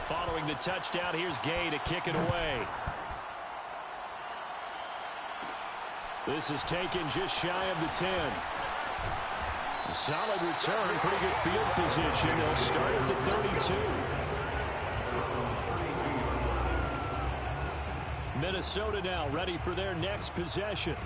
Following the touchdown, here's Gay to kick it away. This is taken just shy of the 10. A solid return, pretty good field position. They'll start at the 32. Minnesota now ready for their next possession.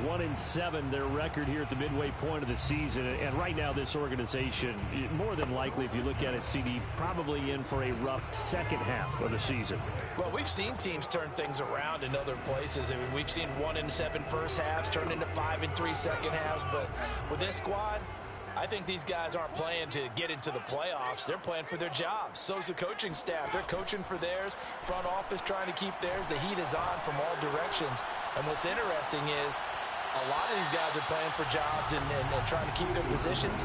1-7 their record here at the midway point of the season, and right now this organization, more than likely if you look at it, CD, probably in for a rough second half of the season. Well, we've seen teams turn things around in other places. I mean, we've seen 1-7 first halves turn into 5-3 second halves, but with this squad, I think these guys aren't playing to get into the playoffs. They're playing for their jobs. So's the coaching staff. They're coaching for theirs. Front office trying to keep theirs. The heat is on from all directions. And what's interesting is a lot of these guys are playing for jobs and trying to keep their positions.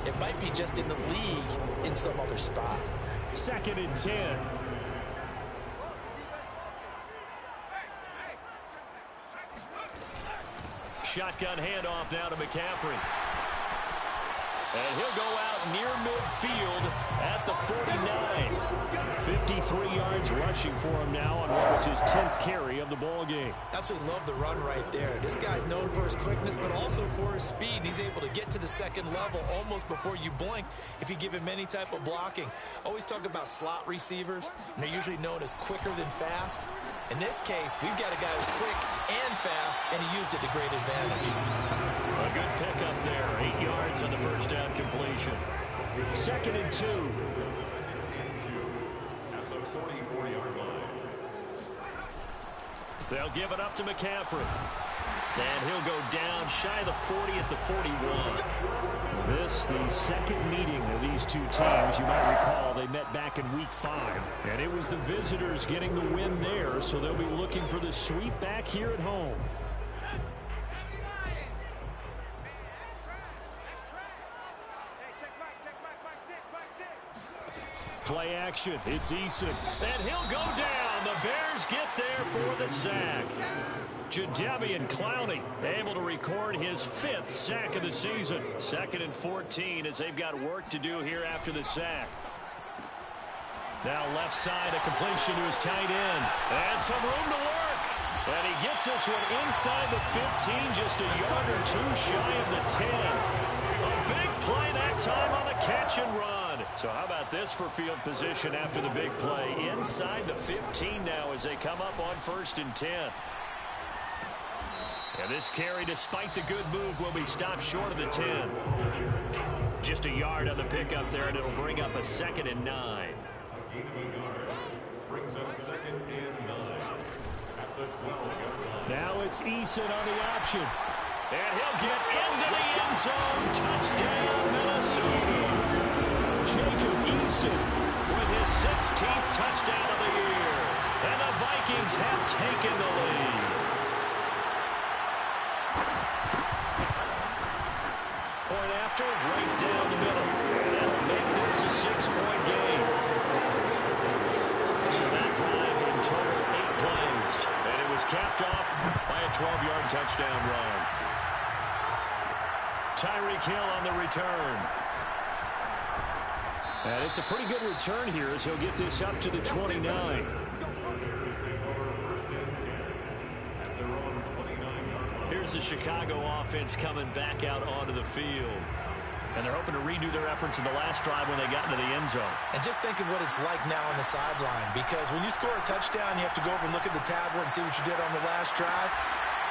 It might be just in the league in some other spot. 2nd and 10. Shotgun handoff now to McCaffrey. And he'll go out near midfield at the 49. 53 yards rushing for him now on what was his 10th carry of the ball game. Absolutely love the run right there. This guy's known for his quickness, but also for his speed. He's able to get to the second level almost before you blink if you give him any type of blocking. Always talk about slot receivers, and they're usually known as quicker than fast. In this case, we've got a guy who's quick and fast, and he used it to great advantage. A good pickup there. 8 yards on the first down completion. 2nd and 2. They'll give it up to McCaffrey. And he'll go down shy of the 40 at the 41. This, the second meeting of these two teams. You might recall they met back in week 5. And it was the visitors getting the win there, so they'll be looking for the sweep back here at home. Play action. It's Eason. And he'll go down. The Bears get there for the sack. Jadeveon Clowney able to record his 5th sack of the season. 2nd and 14 as they've got work to do here after the sack. Now left side, a completion to his tight end. And some room to work. And he gets this one inside the 15, just a yard or two shy of the 10. A big play that time on the catch and run. So how about this for field position after the big play? Inside the 15 now as they come up on 1st and 10. And this carry, despite the good move, will be stopped short of the 10. Just a yard on the pickup there, and it'll bring up a 2nd and 9. Brings up 2nd and 9. Now it's Eason on the option. And he'll get into the end zone. Touchdown, Minnesota. Jacob Eason with his 16th touchdown of the year. And the Vikings have taken the lead. Point after, right down the middle. And that'll make this a 6-point game. So that drive in total 8 plays. And it was capped off by a 12-yard touchdown run. Tyreek Hill on the return. And it's a pretty good return here as he'll get this up to the 29. Here's the Chicago offense coming back out onto the field. And they're hoping to redo their efforts in the last drive when they got into the end zone. And just think of what it's like now on the sideline, because when you score a touchdown, you have to go over and look at the tablet and see what you did on the last drive.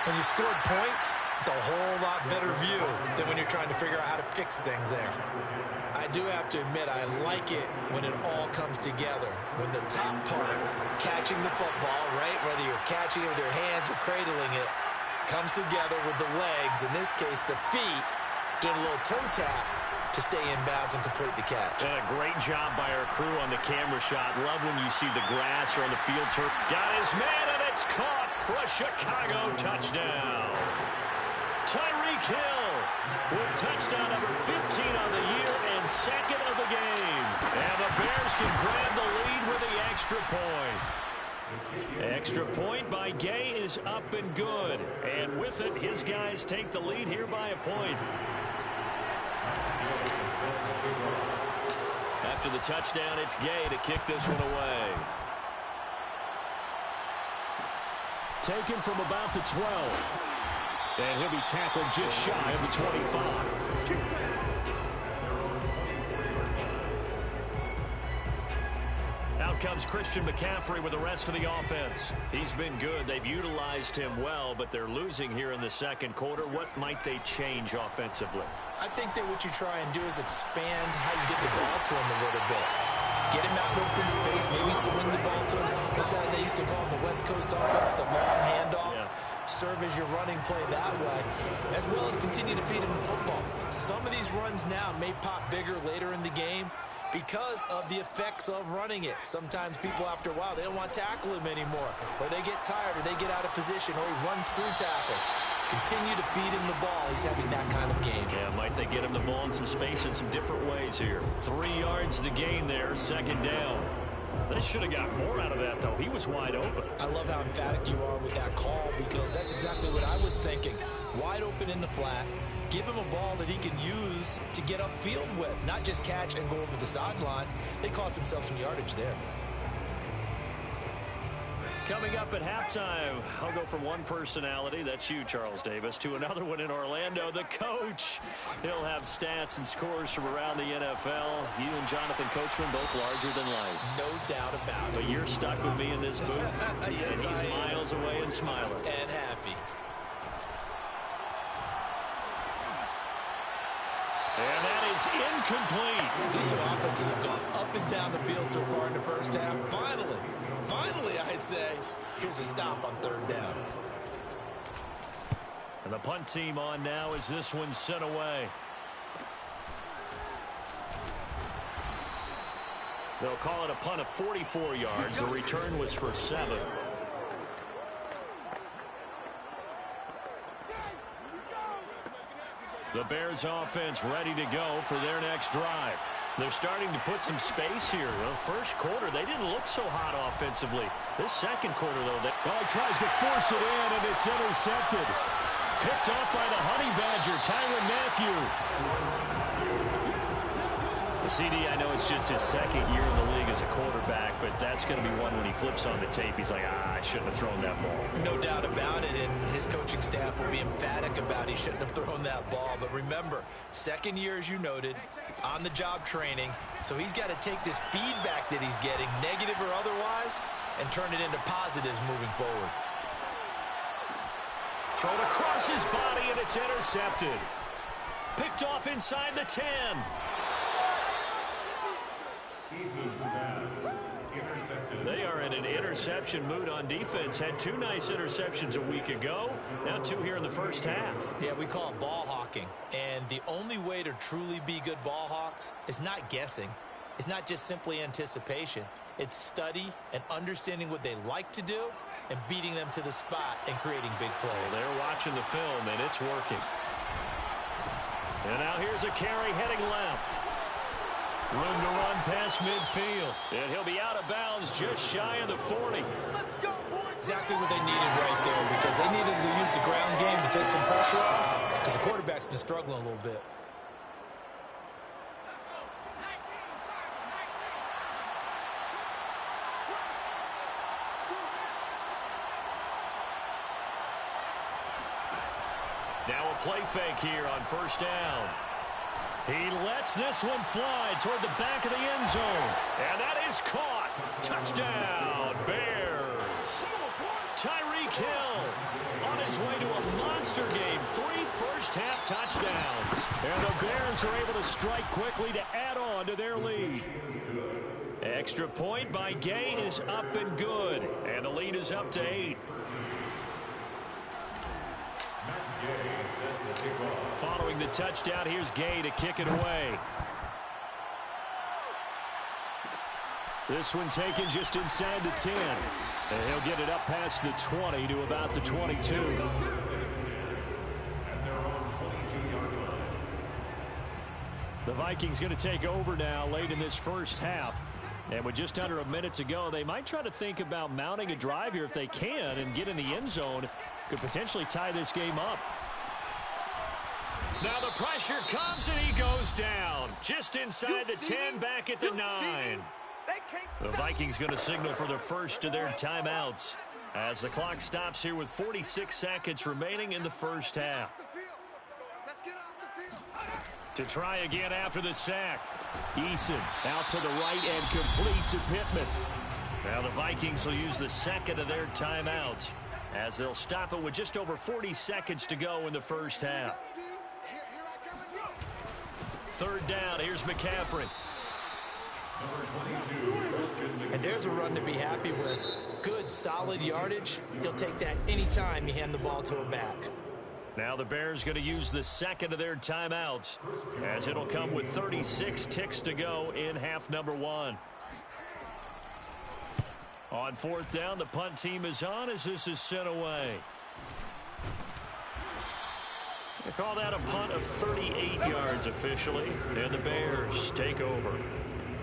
When you scored points, it's a whole lot better view than when you're trying to figure out how to fix things there. I do have to admit, I like it when it all comes together. When the top part, catching the football, right, whether you're catching it with your hands or cradling it, comes together with the legs, in this case the feet, doing a little toe tap to stay in bounds and complete the catch. And a great job by our crew on the camera shot. Love when you see the grass or on the field turf. Got his man, and it's caught for a Chicago touchdown. Tyreek Hill with touchdown number 15 on the year, and second of the game. And the Bears can grab the lead with the extra point. Extra point by Gay is up and good. And with it, his guys take the lead here by a point. After the touchdown, it's Gay to kick this one away. Taken from about the 12. And he'll be tackled just shy of the 25. Out comes Christian McCaffrey with the rest of the offense. He's been good. They've utilized him well, but they're losing here in the second quarter. What might they change offensively? I think that what you try and do is expand how you get the ball to him a little bit. Get him out in open space, maybe swing the ball to him. What's that they used to call the West Coast offense, the long handoff? Yeah. Serve as your running play that way, as well as continue to feed him the football. Some of these runs now may pop bigger later in the game because of the effects of running it. Sometimes people, after a while, they don't want to tackle him anymore, or they get tired, or they get out of position, or he runs through tackles. Continue to feed him the ball. He's having that kind of game. Yeah, might they get him the ball in some space in some different ways here. 3 yards to the gain there, second down. They should have got more out of that, though. He was wide open. I love how emphatic you are with that call, because that's exactly what I was thinking. Wide open in the flat. Give him a ball that he can use to get upfield with, not just catch and go over the sideline. They cost themselves some yardage there. Coming up at halftime, I'll go from one personality, that's you, Charles Davis, to another one in Orlando, the coach. He'll have stats and scores from around the NFL. You and Jonathan Coachman, both larger than life. No doubt about it. But you're stuck with me in this booth, yes, and he's miles away and smiling. And happy. And that is incomplete. These two offenses have gone up and down the field so far in the first half. Finally, I say, here's a stop on third down. And the punt team on now as this one's sent away. They'll call it a punt of 44 yards. The return was for 7. The Bears offense ready to go for their next drive. They're starting to put some space here. Well, first quarter, they didn't look so hot offensively. This second quarter, though, he tries to force it in, and it's intercepted. Picked off by the Honey Badger, Tyrann Mathieu. CD, I know it's just his second year in the league as a quarterback, but that's going to be one when he flips on the tape. He's like, I shouldn't have thrown that ball. No doubt about it, and his coaching staff will be emphatic about he shouldn't have thrown that ball. But remember, second year, as you noted, on-the-job training, so he's got to take this feedback that he's getting, negative or otherwise, and turn it into positives moving forward. Thrown across his body, and it's intercepted. Picked off inside the 10. They are in an interception mood on defense. Had 2 nice interceptions a week ago. Now 2 here in the first half. Yeah, we call it ball hawking. And the only way to truly be good ball hawks is not guessing. It's not just simply anticipation. It's study and understanding what they like to do and beating them to the spot and creating big plays. Well, they're watching the film, and it's working. And now here's a carry heading left. Room to run past midfield. And he'll be out of bounds just shy of the 40. Exactly what they needed right there, because they needed to use the ground game to take some pressure off, because the quarterback's been struggling a little bit. Now a play fake here on first down. He lets this one fly toward the back of the end zone. And that is caught. Touchdown, Bears. Tyreek Hill on his way to a monster game. 3 first-half touchdowns. And the Bears are able to strike quickly to add on to their lead. Extra point by Gay is up and good. And the lead is up to 8. Following the touchdown, here's Gay to kick it away. This one taken just inside the 10. And he'll get it up past the 20 to about the 22. The Vikings going to take over now late in this first half. And with just under a minute to go, they might try to think about mounting a drive here if they can and get in the end zone. Could potentially tie this game up. Now the pressure comes and he goes down. Just inside the 10, back at the 9. The Vikings going to signal for the first of their timeouts as the clock stops here with 46 seconds remaining in the first half. To try again after the sack. Eason out to the right and complete to Pittman. Now the Vikings will use the second of their timeouts as they'll stop it with just over 40 seconds to go in the first half. Third down, here's McCaffrey. And there's a run to be happy with. Good, solid yardage. He'll take that anytime you hand the ball to a back. Now the Bears going to use the second of their timeouts as it'll come with 36 ticks to go in half number 1. On fourth down, the punt team is on as this is sent away. They call that a punt of 38 yards officially, and the Bears take over.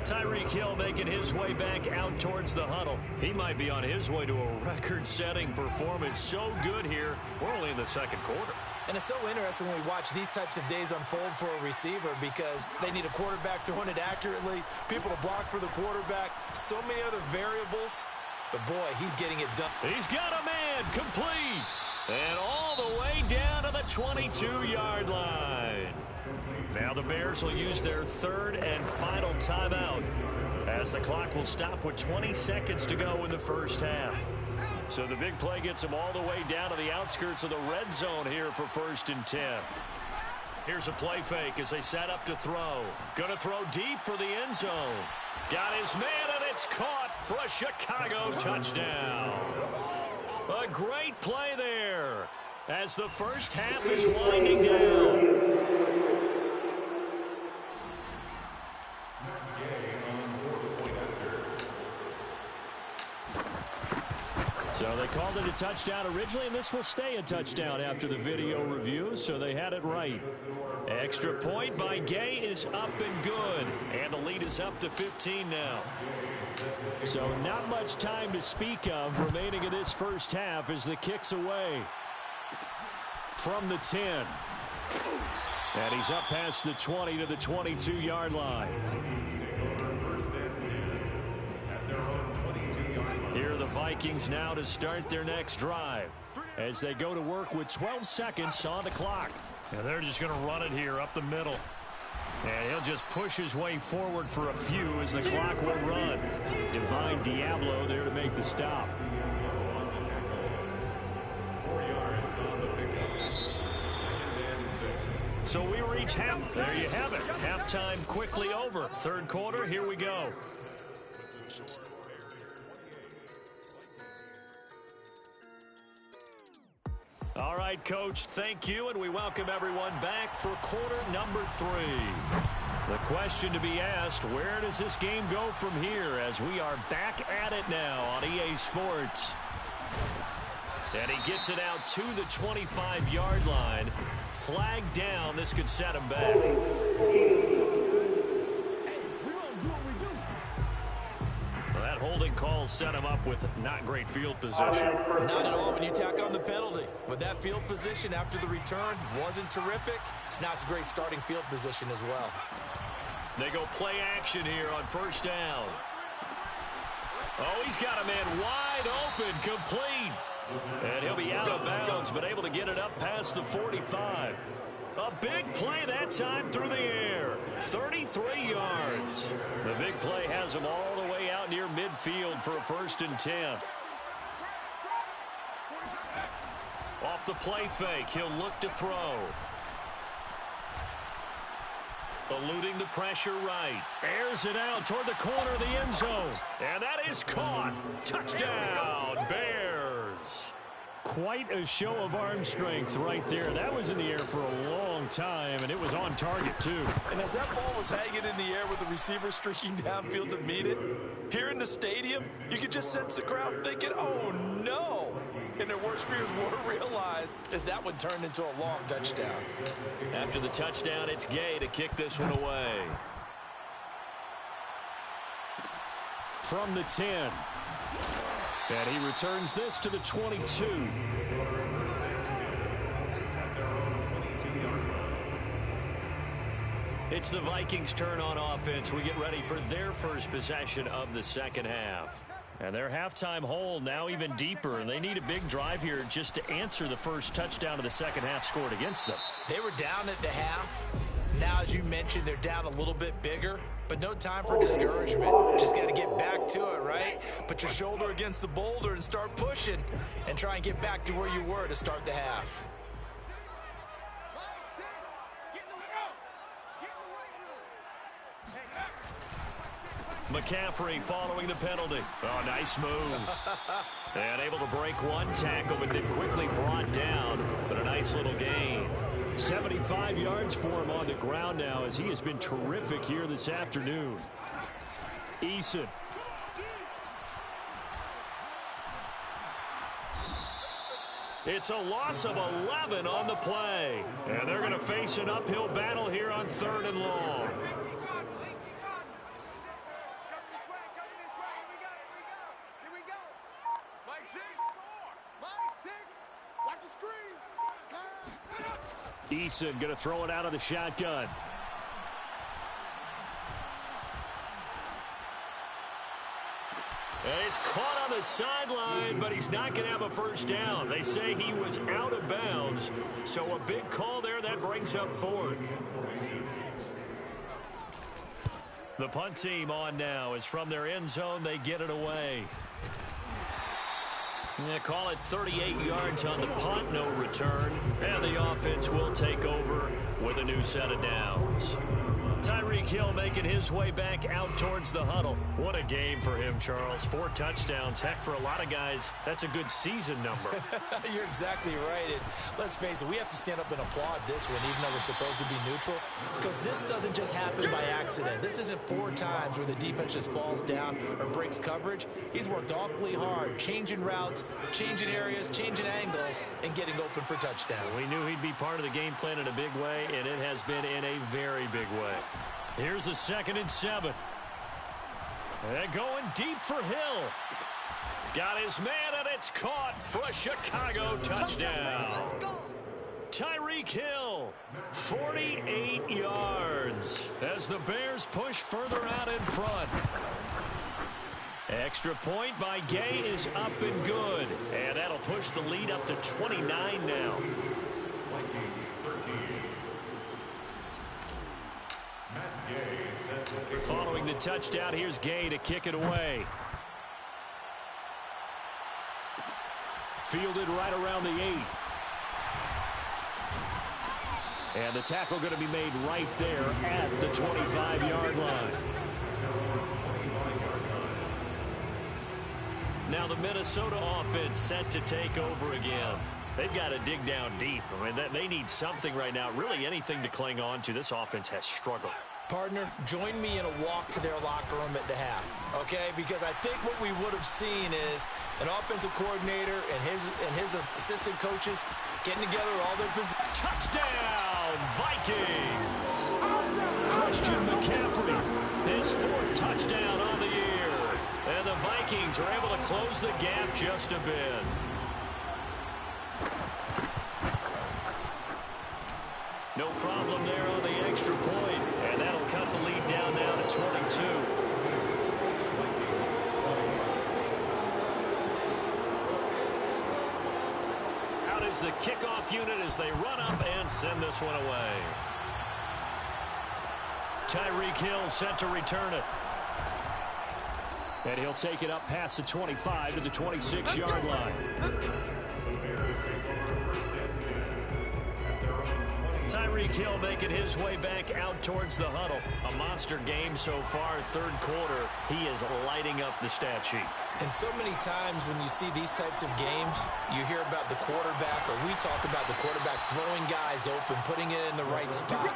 Tyreek Hill making his way back out towards the huddle. He might be on his way to a record-setting performance. So good here. We're only in the second quarter. And it's so interesting when we watch these types of days unfold for a receiver because they need a quarterback throwing it accurately, people to block for the quarterback, so many other variables. But, boy, he's getting it done. He's got a man complete. And all the way down to the 22-yard line. Now the Bears will use their third and final timeout as the clock will stop with 20 seconds to go in the first half. So the big play gets them all the way down to the outskirts of the red zone here for 1st and 10. Here's a play fake as they set up to throw. Going to throw deep for the end zone. Got his man, and it's caught for a Chicago touchdown. A great play there as the first half is winding down. So they called it a touchdown originally, and this will stay a touchdown after the video review, so they had it right. Extra point by Gay is up and good, and the lead is up to 15 now. So not much time to speak of remaining in this first half as the kick's away from the 10. And he's up past the 20 to the 22-yard line. Here are the Vikings now to start their next drive as they go to work with 12 seconds on the clock. And they're just going to run it here up the middle. And he'll just push his way forward for a few as the clock will run. Divine Diablo there to make the stop. 4 yards on the pickup. 2nd and 6. So we reach half. There you have it. Halftime quickly over. Third quarter, here we go. All right, Coach, thank you, and we welcome everyone back for quarter number 3. The question to be asked, where does this game go from here as we are back at it now on EA Sports? And he gets it out to the 25-yard line. Flag down. This could set him back. That holding call set him up with not great field position. Not at all when you tack on the penalty. With that field position after the return wasn't terrific, it's not a great starting field position as well. They go play action here on first down. Oh, he's got a man wide open, complete. And he'll be out of bounds, but able to get it up past the 45. A big play that time through the air. 33 yards. The big play has him all the way out near midfield for a 1st and 10. Off the play fake, he'll look to throw. Eluding the pressure right. Airs it out toward the corner of the end zone. And that is caught. Touchdown, Bears. Quite a show of arm strength right there. That was in the air for a long time, and it was on target, too. And as that ball was hanging in the air with the receiver streaking downfield to meet it, here in the stadium, you could just sense the crowd thinking, oh, no. and their worst fears were realized as that one turned into a long touchdown. After the touchdown, it's Gay to kick this one away. From the 10. And he returns this to the 22. It's the Vikings' turn on offense. We get ready for their first possession of the second half. And their halftime hole now even deeper, and they need a big drive here just to answer the first touchdown of the second half scored against them. They were down at the half. Now, as you mentioned, they're down a little bit bigger, but no time for discouragement. Just got to get back to it, right? Put your shoulder against the boulder and start pushing and try and get back to where you were to start the half. McCaffrey following the penalty. Oh, nice move. And able to break one tackle, but then quickly brought down. But a nice little gain. 75 yards for him on the ground now as he has been terrific here this afternoon. Eason. It's a loss of 11 on the play. And they're going to face an uphill battle here on 3rd and long. Eason going to throw it out of the shotgun. And he's caught on the sideline, but he's not going to have a first down. They say he was out of bounds, so a big call there that brings up 4th. The punt team on now is from their end zone. They get it away. They call it 38 yards on the punt, no return. And the offense will take over with a new set of downs. Tyreek Hill making his way back out towards the huddle. What a game for him, Charles. 4 touchdowns. Heck, for a lot of guys, that's a good season number. You're exactly right. And let's face it, we have to stand up and applaud this one, even though we're supposed to be neutral, because this doesn't just happen by accident. This isn't 4 times where the defense just falls down or breaks coverage. He's worked awfully hard, changing routes, changing areas, changing angles, and getting open for touchdowns. We knew he'd be part of the game plan in a big way, and it has been in a very big way. Here's a 2nd and 7. And going deep for Hill. Got his man, and it's caught for a Chicago touchdown. Tyreek Hill, 48 yards as the Bears push further out in front. Extra point by Gay is up and good. And that'll push the lead up to 29 now. Vikings 13. Matt Gay set to kick. Following the touchdown, here's Gay to kick it away. Fielded right around the 8. And the tackle going to be made right there at the 25-yard line. Now the Minnesota offense set to take over again. They've got to dig down deep. I mean, they need something right now, really anything to cling on to. This offense has struggled. Partner, join me in a walk to their locker room at the half, okay? Because I think what we would have seen is an offensive coordinator and his assistant coaches getting together all their positions. Touchdown, Vikings! Christian McCaffrey, his 4th touchdown on the year. And the Vikings are able to close the gap just a bit. No problem there on the extra point. And that'll cut the lead down now to 22. Out is the kickoff unit as they run up and send this one away. Tyreek Hill set to return it. And he'll take it up past the 25 to the 26-yard line. Tyreek Hill making his way back out towards the huddle. A monster game so far, 3rd quarter. He is lighting up the stat sheet. And so many times when you see these types of games, you hear about the quarterback, or we talk about the quarterback throwing guys open, putting it in the right spot.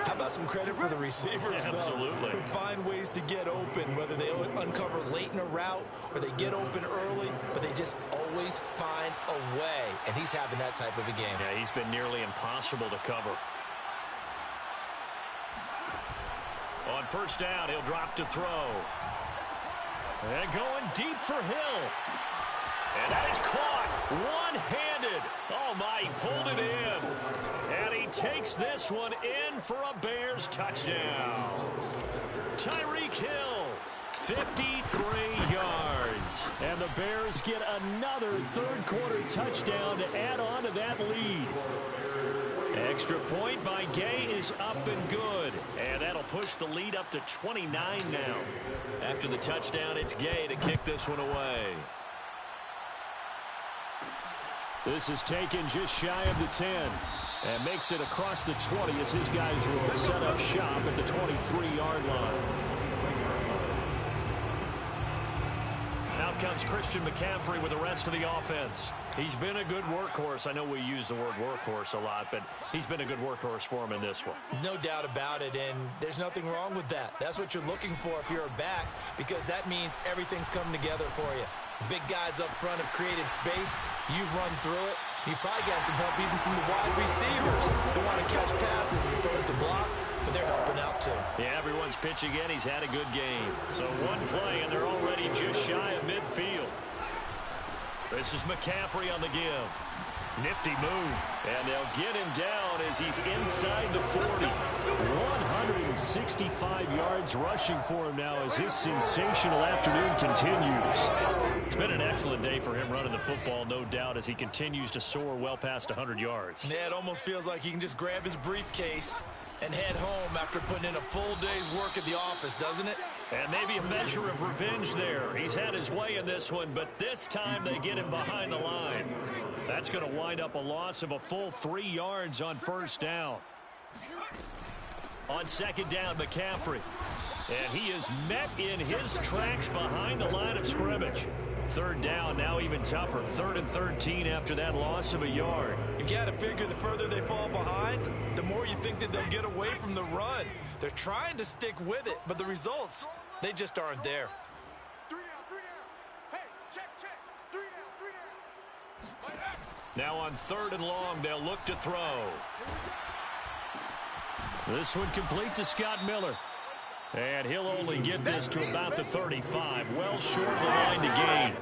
How about some credit for the receivers, though? Absolutely. Who find ways to get open, whether they uncover late in a route or they get open early, but they just always find a way. And he's having that type of a game. Yeah, he's been nearly impossible to cover. On first down, he'll drop to throw. And going deep for Hill. And that is caught one-handed. Oh, my, he pulled it in. And he takes this one in for a Bears touchdown. Tyreek Hill, 53 yards. And the Bears get another third-quarter touchdown to add on to that lead. Extra point by Gay is up and good. And that'll push the lead up to 29 now. After the touchdown, it's Gay to kick this one away. This is taken just shy of the 10. And makes it across the 20 as his guys will set up shop at the 23-yard line. Out comes Christian McCaffrey with the rest of the offense. He's been a good workhorse. I know we use the word workhorse a lot, but he's been a good workhorse for him in this one. No doubt about it, and there's nothing wrong with that. That's what you're looking for if you're a back, because that means everything's coming together for you. Big guys up front have created space. You've run through it. You've probably gotten some help even from the wide receivers who want to catch passes as opposed to block, but they're helping out too. Yeah, everyone's pitching in. He's had a good game. So one play, and they're already just shy of midfield. This is McCaffrey on the give. Nifty move. And they'll get him down as he's inside the 40. 165 yards rushing for him now as his sensational afternoon continues. It's been an excellent day for him running the football, no doubt, as he continues to soar well past 100 yards. Yeah, it almost feels like he can just grab his briefcase and head home after putting in a full day's work at the office, doesn't it? And maybe a measure of revenge there. He's had his way in this one, but this time they get him behind the line. That's going to wind up a loss of a full 3 yards on first down. On second down, McCaffrey. And he is met in his tracks behind the line of scrimmage. Third down, now even tougher. 3rd and 13 after that loss of a yard. You've got to figure the further they fall behind, the more you think that they'll get away from the run. They're trying to stick with it, but the results, they just aren't there. 3 down. Hey, check. 3 down. Now on 3rd and long, they'll look to throw. This one complete to Scott Miller. And he'll only get this to about the 35. Well short of the line to gain.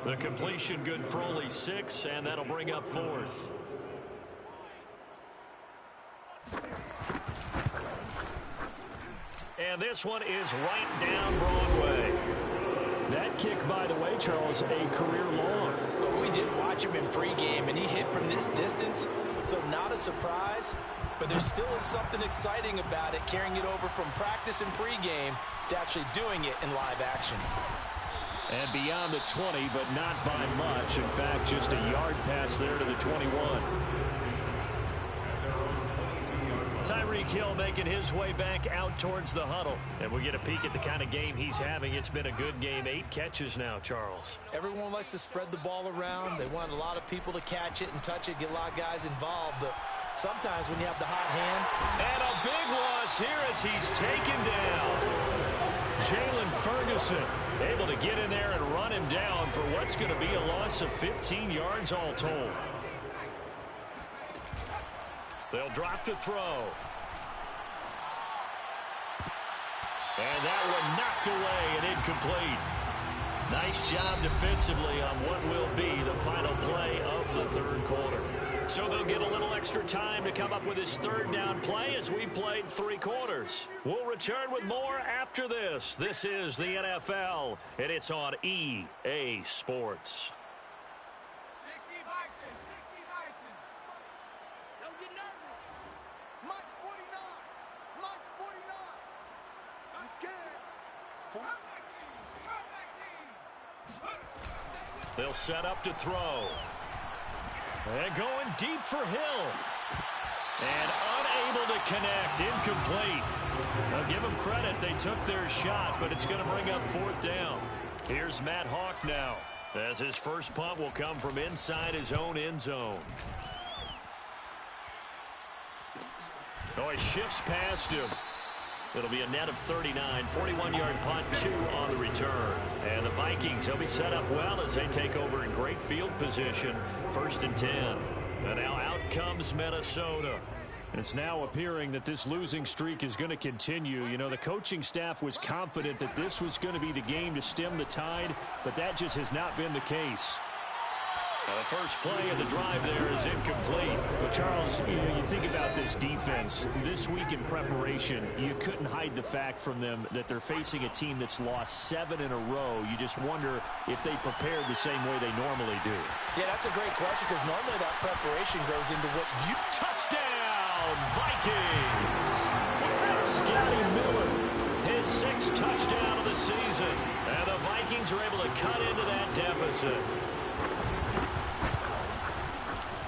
The completion good for only 6, and that'll bring up 4th. And this one is right down Broadway. That kick, by the way, Charles, a career long. Well, we did watch him in pregame, and he hit from this distance, so not a surprise. But there still is something exciting about it, carrying it over from practice and pregame to actually doing it in live action. And beyond the 20, but not by much. In fact, just a yard pass there to the 21. Tyreek Hill making his way back out towards the huddle. And we get a peek at the kind of game he's having. It's been a good game. 8 catches now, Charles. Everyone likes to spread the ball around. They want a lot of people to catch it and touch it, get a lot of guys involved. But sometimes when you have the hot hand. And a big loss here as he's taken down. Jalen Ferguson able to get in there and run him down for what's going to be a loss of 15 yards all told. They'll drop to throw. And that one knocked away and incomplete. Nice job defensively on what will be the final play of the 3rd quarter. So they'll get a little extra time to come up with his 3rd down play as we played 3 quarters. We'll return with more after this. This is the NFL, and it's on EA Sports. 60 Bison. Don't get nervous. Mike's 49. Mike's 49. I'm scared. They'll set up to throw. And going deep for Hill. And unable to connect. Incomplete. I'll give them credit. They took their shot, but it's going to bring up 4th down. Here's Matt Hawk now, as his first punt will come from inside his own end zone. Oh, he shifts past him. It'll be a net of 39, 41-yard punt, 2 on the return. And the Vikings, they'll be set up well as they take over in great field position. 1st and 10. And now out comes Minnesota. And it's now appearing that this losing streak is going to continue. You know, the coaching staff was confident that this was going to be the game to stem the tide, but that just has not been the case. The first play of the drive there is incomplete. Well, Charles, you think about this defense. This week in preparation, you couldn't hide the fact from them that they're facing a team that's lost 7 in a row. You just wonder if they prepared the same way they normally do. Yeah, that's a great question because normally that preparation goes into what you... Touchdown, Vikings! Scotty Miller, his 6th touchdown of the season. And the Vikings are able to cut into that deficit.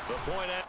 The point at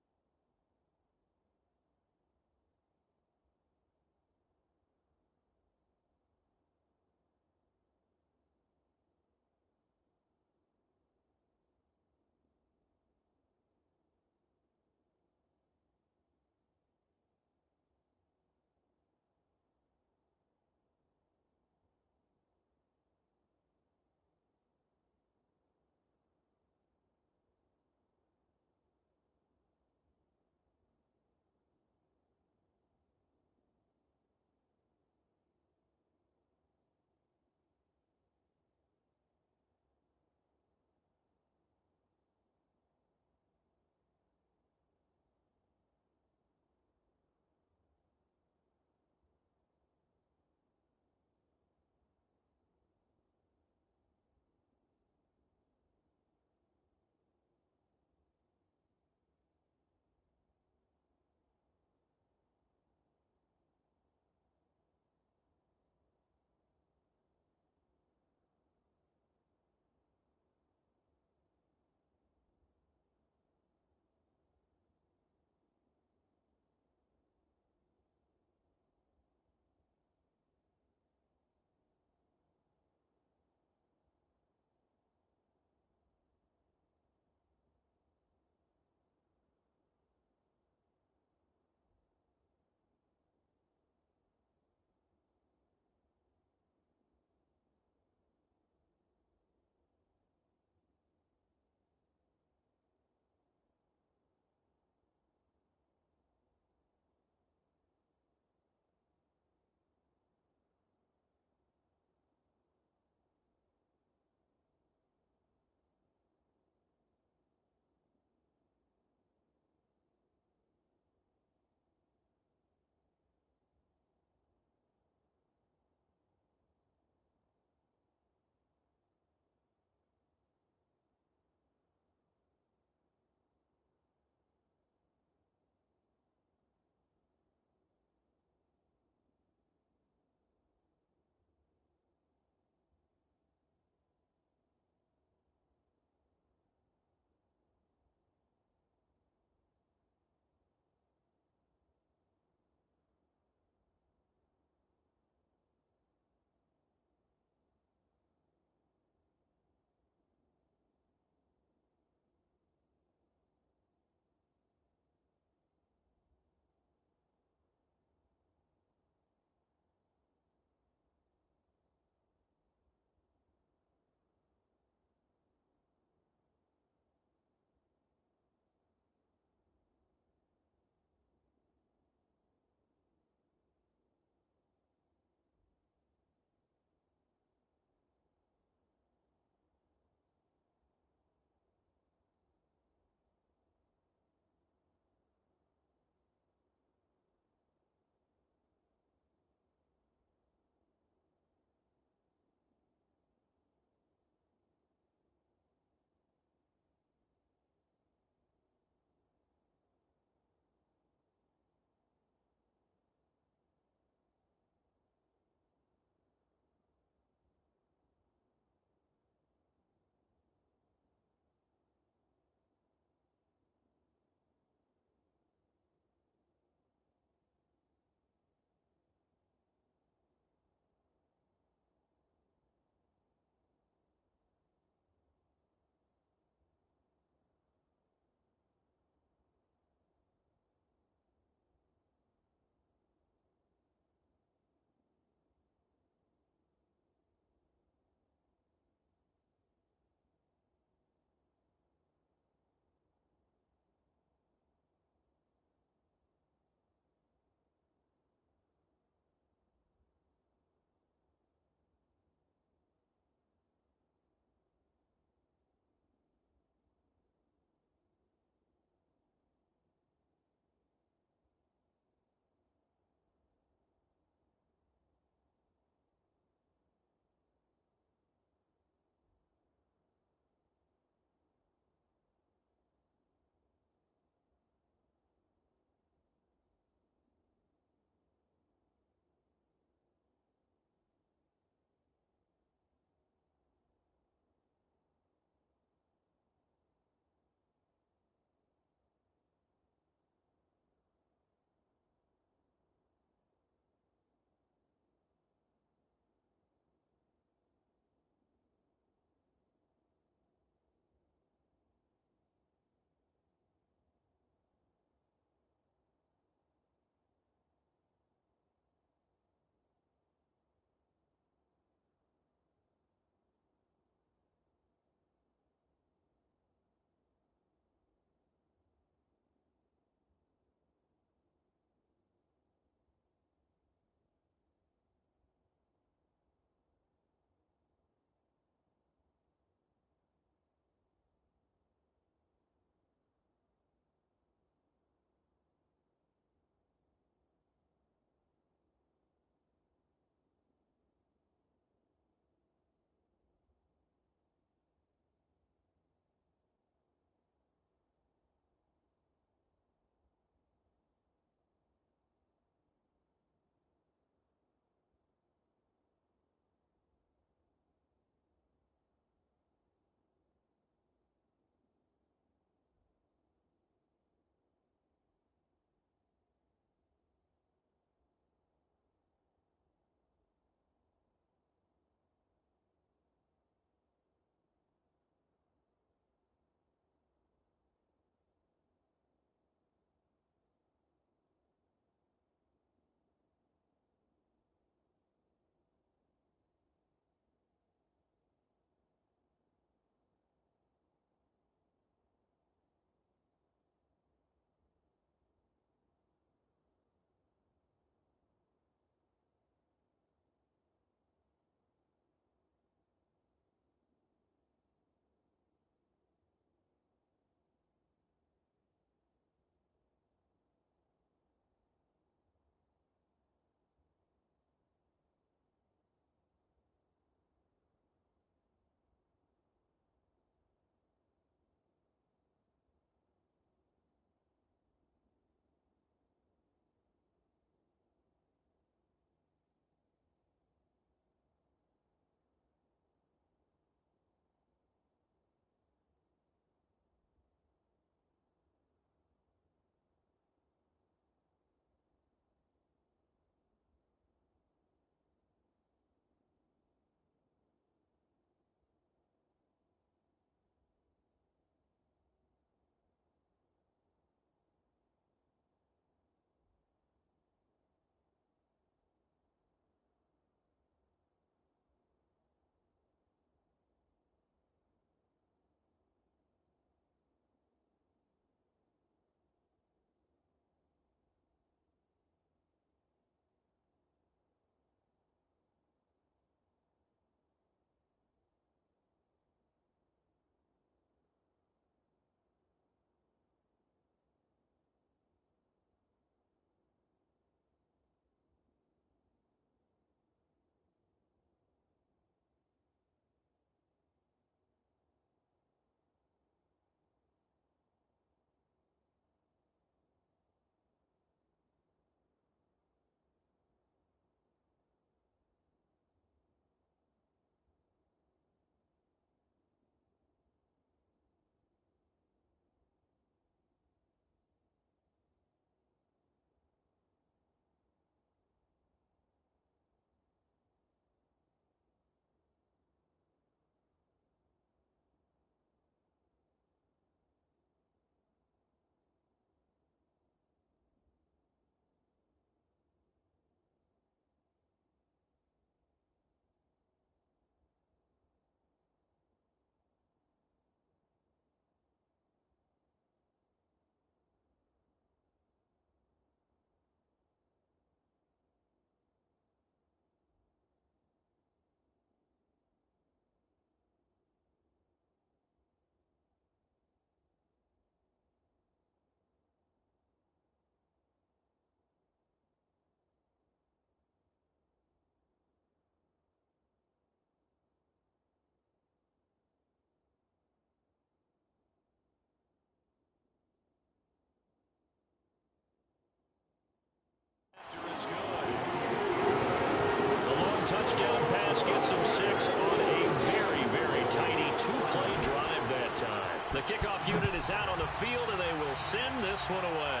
kickoff unit is out on the field, and they will send this one away.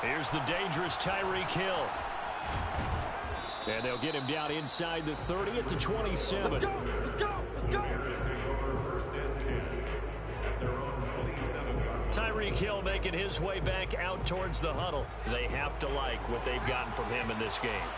Here's the dangerous Tyreek Hill. And they'll get him down inside the 30 at the 27. Let's go! Let's go! Let's go! Bears take over 1st and 10 at their own 27-yard. Tyreek Hill making his way back out towards the huddle. They have to like what they've gotten from him in this game.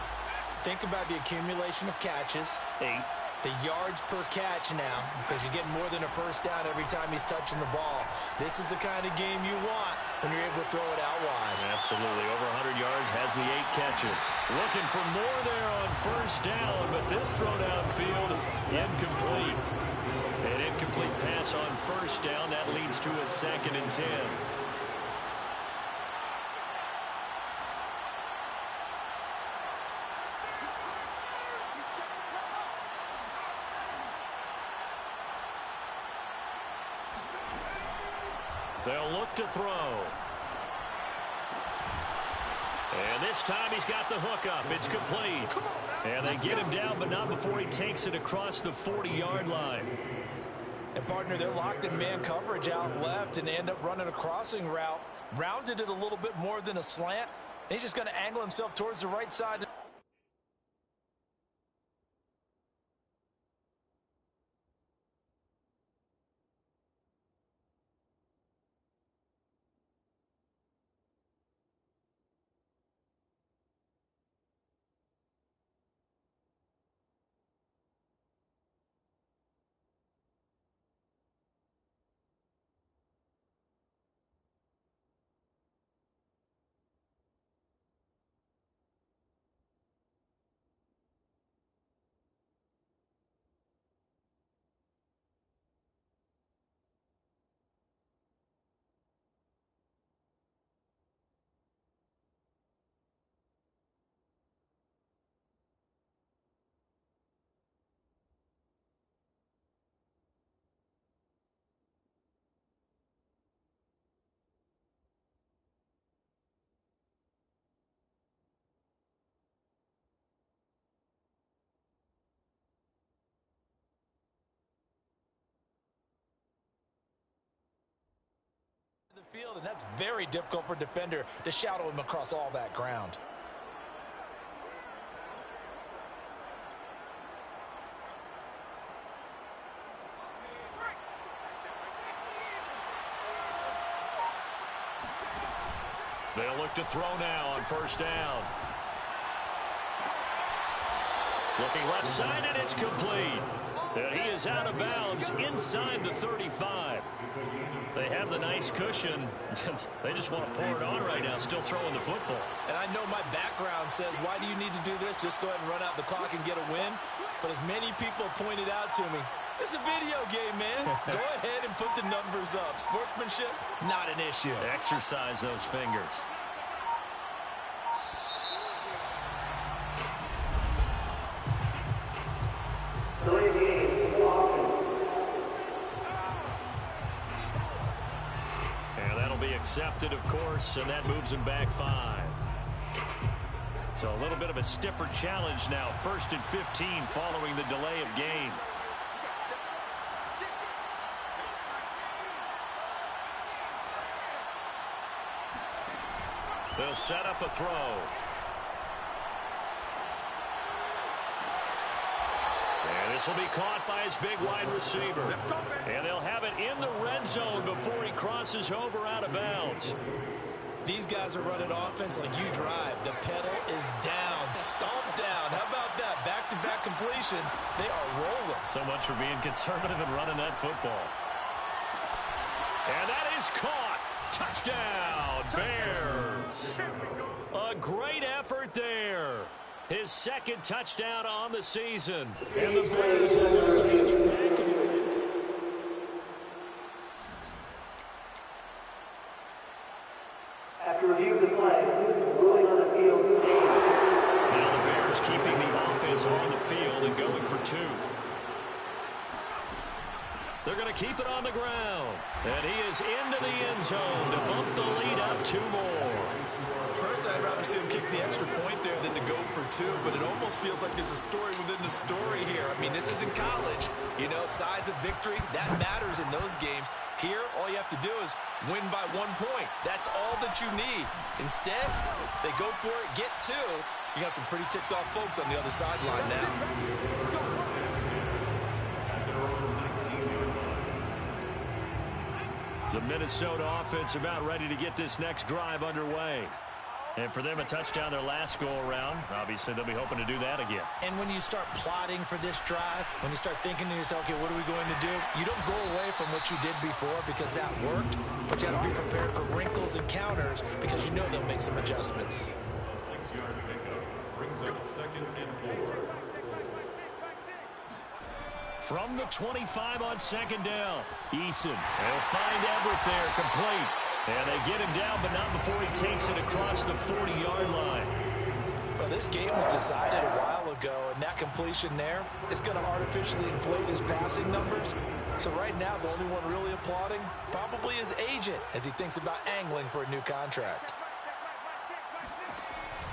Think about the accumulation of catches. 8. The yards per catch now, because you're getting more than a first down every time he's touching the ball. This is the kind of game you want when you're able to throw it out wide. Absolutely. Over 100 yards, has the 8 catches. Looking for more there on first down, but this throw downfield, incomplete. An incomplete pass on first down. That leads to a 2nd and 10. They'll look to throw. And this time he's got the hook up. It's complete. And they get him down, but not before he takes it across the 40-yard line. And, partner, they're locked in man coverage out left, and they end up running a crossing route. Rounded it a little bit more than a slant. He's just going to angle himself towards the right side. The field, and that's very difficult for a defender to shadow him across all that ground. They'll look to throw now on first down. Looking left side, and it's complete. And he is out of bounds inside the 35. They have the nice cushion. They just want to pour it on right now, still throwing the football. And I know my background says, why do you need to do this? Just go ahead and run out the clock and get a win. But as many people pointed out to me, this is a video game, man. Go ahead and put the numbers up. Sportsmanship, not an issue. Exercise those fingers. And that'll be accepted, of course, and that moves him back 5. So a little bit of a stiffer challenge now. 1st and 15 following the delay of game. They'll set up a throw. And this will be caught by his big wide receiver. And they'll have it in the red zone before he crosses over out of bounds. These guys are running offense like you drive. The pedal is down, stomped down. How about that? Back-to-back completions. They are rolling. So much for being conservative and running that football. And that is caught. Touchdown, Bears. A great effort there. His 2nd touchdown on the season. And the Bears are going to take it back. After review of the play, ruling on the field. Now the Bears keeping the offense on the field and going for 2. They're going to keep it on the ground. And he is into the end zone to bump the lead up 2 more. Personally, I'd rather see him kick the extra point there than to go for 2, but it almost feels like there's a story within the story here. I mean, this isn't college. You know, size of victory, that matters in those games. Here, all you have to do is win by 1 point. That's all that you need. Instead, they go for it, get 2. You got some pretty ticked-off folks on the other sideline now. The Minnesota offense about ready to get this next drive underway. And for them, a touchdown their last go-around. Obviously, they'll be hoping to do that again. And when you start plotting for this drive, when you start thinking to yourself, okay, what are we going to do? You don't go away from what you did before because that worked, but you have to be prepared for wrinkles and counters because you know they'll make some adjustments. A 6-yard pickup brings up 2nd and 4. From the 25 on 2nd down, Eason will find Everett there, complete. And they get him down, but not before he takes it across the 40-yard line. Well, this game was decided a while ago, and that completion there is going to artificially inflate his passing numbers. So right now, the only one really applauding probably his agent as he thinks about angling for a new contract.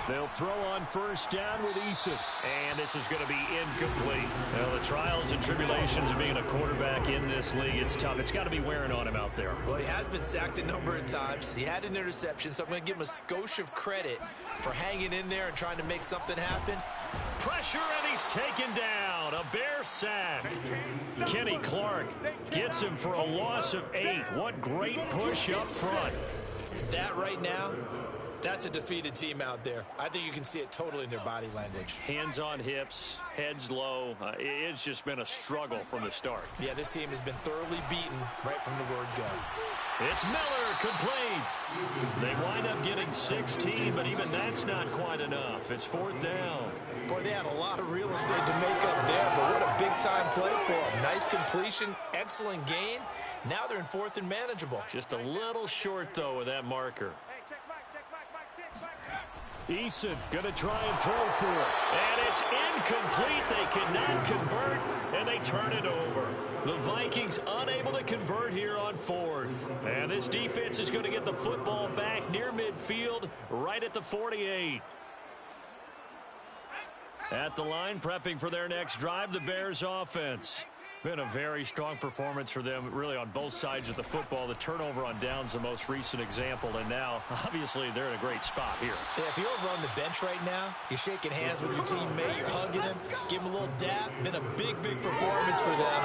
They'll throw on 1st down with Eason. And this is going to be incomplete. Well, the trials and tribulations of being a quarterback in this league, it's tough. It's got to be wearing on him out there. Well, he has been sacked a number of times. He had an interception, so I'm going to give him a skosh of credit for hanging in there and trying to make something happen. Pressure, and he's taken down. A Bear sack. Kenny Clark gets him for a loss of 8. What great push up front. That right now, that's a defeated team out there. I think you can see it totally in their body language. Hands on hips, heads low. It's just been a struggle from the start. Yeah, this team has been thoroughly beaten right from the word go. It's Miller, complete. They wind up getting 16, but even that's not quite enough. It's 4th down. Boy, they had a lot of real estate to make up there, but what a big-time play for them. Nice completion, excellent gain. Now they're in 4th and manageable. Just a little short, though, with that marker. Eason going to try and throw for it. And it's incomplete. They cannot convert, and they turn it over. The Vikings unable to convert here on 4th. And this defense is going to get the football back near midfield, right at the 48. At the line, prepping for their next drive, the Bears offense. Been a very strong performance for them, really, on both sides of the football. The turnover on downs, the most recent example, and now, obviously, they're in a great spot here. Yeah, if you're over on the bench right now, you're shaking hands with your teammate, you're hugging him, give him a little dap. Been a big, big performance for them.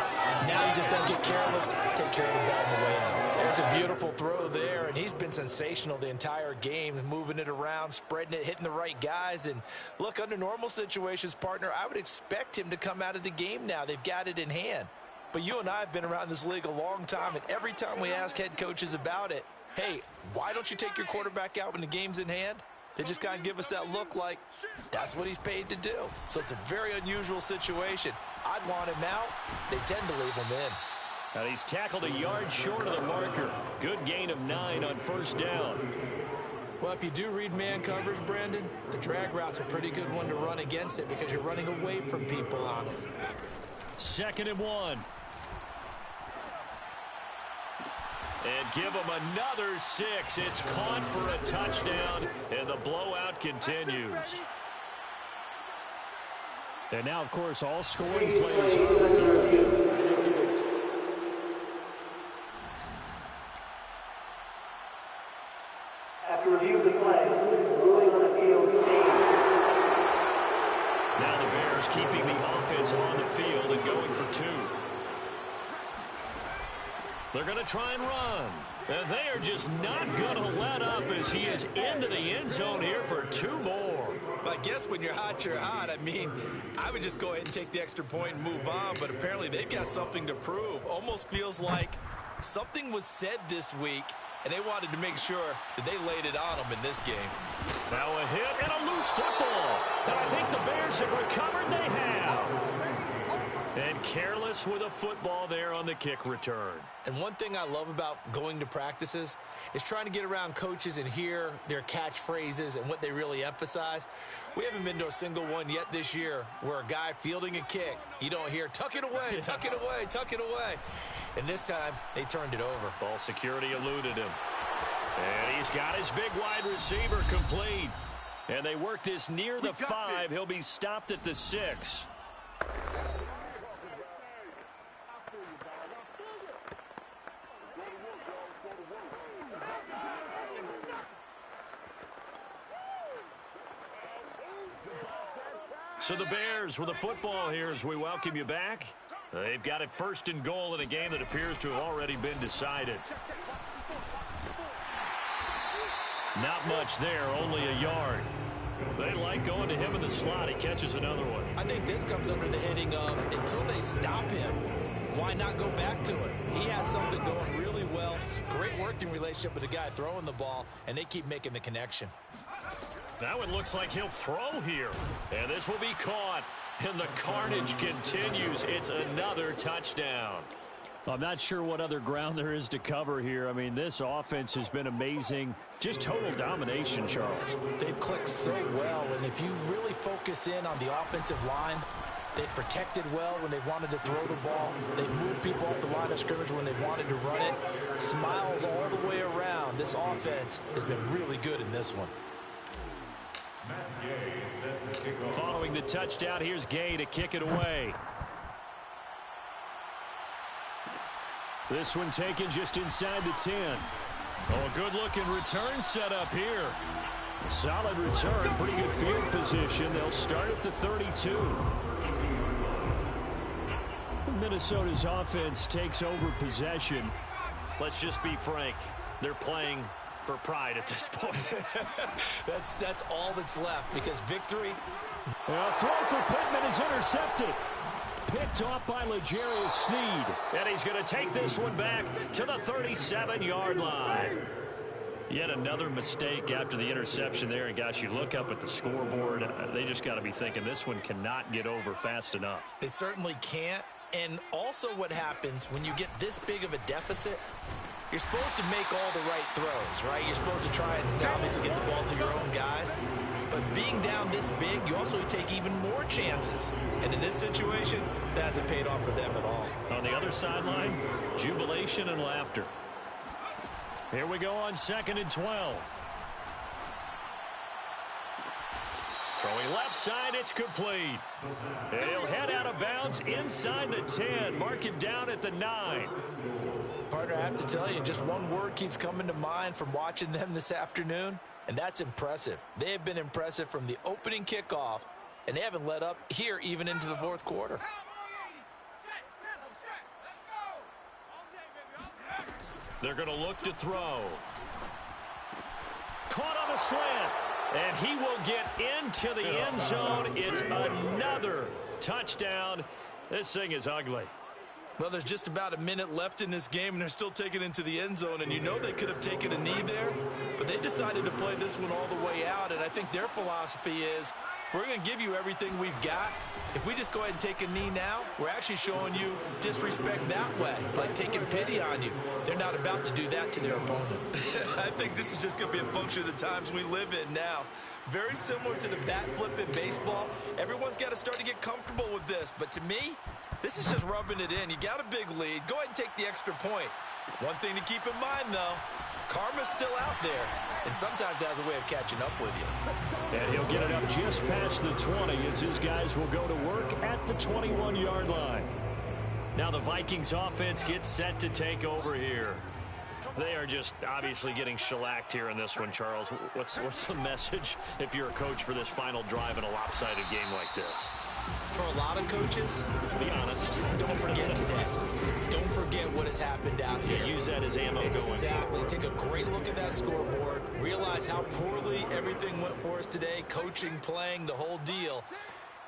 Now you just don't get careless, take care of the ball on the way out. There's a beautiful throw there, and he's been sensational the entire game, moving it around, spreading it, hitting the right guys. And look, under normal situations, partner, I would expect him to come out of the game now. They've got it in hand. But you and I have been around this league a long time, and every time we ask head coaches about it, hey, why don't you take your quarterback out when the game's in hand? They just kind of give us that look like that's what he's paid to do. So it's a very unusual situation. I'd want him out. They tend to leave him in. And he's tackled a yard short of the marker. Good gain of 9 on 1st down. Well, if you do read man coverage, Brandon, the drag route's a pretty good one to run against it because you're running away from people on it. 2nd and 1. And give them another 6. It's caught for a touchdown, and the blowout continues. And now, of course, all scoring plays are. After review of the play, ruling on the field, Now the Bears keeping the offense on the field and going for 2. They're going to try and run. And they are just not going to let up as he is into the end zone here for 2 more. I guess when you're hot, you're hot. I mean, I would just go ahead and take the extra point and move on, but apparently they've got something to prove. Almost feels like something was said this week, and they wanted to make sure that they laid it on them in this game. Now a hit and a loose football. And I think the Bears have recovered. They have. And careless with a football there on the kick return. And one thing I love about going to practices is trying to get around coaches and hear their catchphrases and what they really emphasize. We haven't been to a single one yet this year where a guy fielding a kick, you don't hear, tuck it away, tuck it away, tuck it away. And this time, they turned it over. Ball security eluded him. And he's got his big wide receiver complete. And they work this near the 5. He'll be stopped at the 6. So the Bears with the football here as we welcome you back. They've got it 1st and goal in a game that appears to have already been decided. Not much there, only a yard. They like going to him in the slot. He catches another one. I think this comes under the heading of until they stop him, why not go back to it? He has something going really well. Great working relationship with the guy throwing the ball, and they keep making the connection. Now it looks like he'll throw here. And this will be caught. And the carnage continues. It's another touchdown. I'm not sure what other ground there is to cover here. I mean, this offense has been amazing. Just total domination, Charles. They've clicked so well, and if you really focus in on the offensive line, they've protected well when they wanted to throw the ball. They've moved people off the line of scrimmage when they wanted to run it. Smiles all the way around. This offense has been really good in this one. Following the touchdown, here's Gay to kick it away. This one taken just inside the 10. Oh, good-looking return set up here. Solid return, pretty good field position. They'll start at the 32. Minnesota's offense takes over possession. Let's just be frank. They're playing for pride at this point. That's all that's left, because victory. A throw for Pittman is intercepted. Picked off by L'Jarius Sneed. And he's going to take this one back to the 37-yard line. Yet another mistake after the interception there. And, gosh, you look up at the scoreboard. They just got to be thinking this one cannot get over fast enough. It certainly can't. And also what happens when you get this big of a deficit, you're supposed to make all the right throws, right? You're supposed to try and obviously get the ball to your own guys. But being down this big, you also take even more chances. And in this situation, that hasn't paid off for them at all. On the other sideline, jubilation and laughter. Here we go on 2nd and 12. Throwing left side, it's complete. And he'll head out of bounds inside the 10. Mark him down at the 9. Partner, I have to tell you, just one word keeps coming to mind from watching them this afternoon, and that's impressive. They have been impressive from the opening kickoff, and they haven't let up here even into the 4th quarter. They're going to look to throw. Caught on a slant, and he will get into the end zone. It's another touchdown. This thing is ugly. Well, there's just about a minute left in this game, and they're still taking it into the end zone. And you know they could have taken a knee there, but they decided to play this one all the way out. And I think their philosophy is, we're going to give you everything we've got. If we just go ahead and take a knee now, we're actually showing you disrespect that way, like taking pity on you. They're not about to do that to their opponent. I think this is just going to be a function of the times we live in now. Very similar to the bat flip in baseball. Everyone's got to start to get comfortable with this. But to me, this is just rubbing it in. You got a big lead. Go ahead and take the extra point. One thing to keep in mind, though, karma's still out there, and sometimes has a way of catching up with you. And he'll get it up just past the 20 as his guys will go to work at the 21-yard line. Now the Vikings offense gets set to take over here. They are just obviously getting shellacked here in this one, Charles. What's the message if you're a coach for this final drive in a lopsided game like this? For a lot of coaches, Be honest. don't forget today. Don't forget what has happened out here. Use that as ammo going. Exactly. Take a great look at that scoreboard. Realize how poorly everything went for us today. Coaching, playing, the whole deal.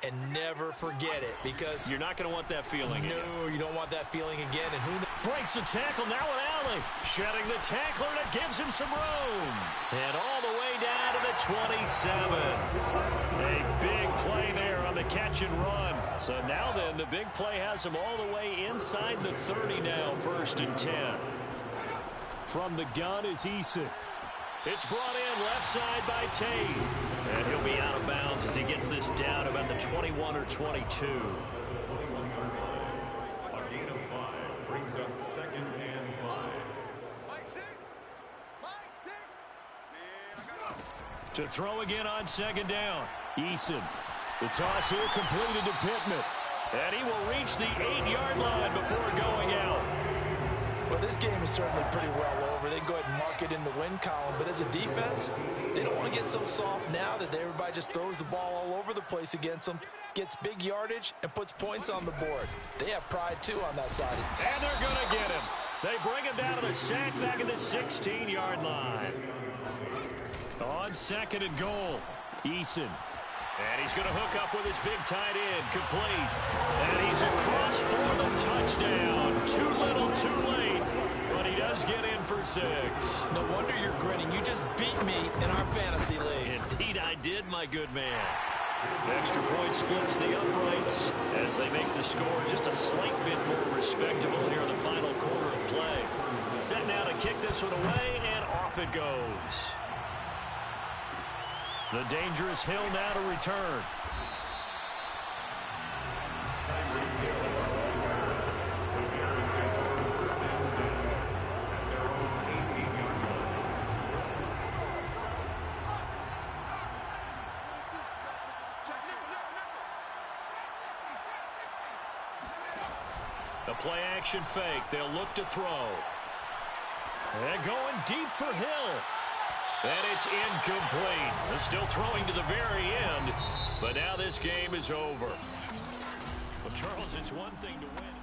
And never forget it, because You're not going to want that feeling. no, you don't want that feeling again. And who knows? Breaks the tackle, now an alley. Shedding the tackler, and it gives him some room. And all the way down to the 27. A big play there on the catch and run. So now then, the big play has him all the way inside the 30 now, 1st and 10. From the gun is Eason. It's brought in left side by Tate. And he'll be out of bounds as he gets this down about the 21 or 22. A gain of 5 brings up 2nd second and 5. Mike six. Mike six. Man, I got To throw again on second down. Eason. The toss here completed to Pittman. And he will reach the 8-yard line before going out. Well, this game is certainly pretty well over. They can go ahead and mark it in the win column. But as a defense, they don't want to get so soft now that everybody just throws the ball all over the place against them, gets big yardage, and puts points on the board. They have pride, too, on that side. And they're going to get him. They bring him down to the sack back at the 16-yard line. On second and goal, Eason. And he's going to hook up with his big tight end, complete. And he's across for the touchdown. Too little, too late. But he does get in for 6. No wonder you're grinning. You just beat me in our fantasy league. Indeed I did, my good man. Extra point splits the uprights as they make the score just a slight bit more respectable here in the final quarter of play. Set now to kick this one away, and off it goes. The dangerous Hill now to return. The Bears take over first and 10 at their own 18-yard line. The play action fake. They'll look to throw. And going deep for Hill. And it's incomplete. They're still throwing to the very end. But now this game is over. Well, Charles, it's one thing to win.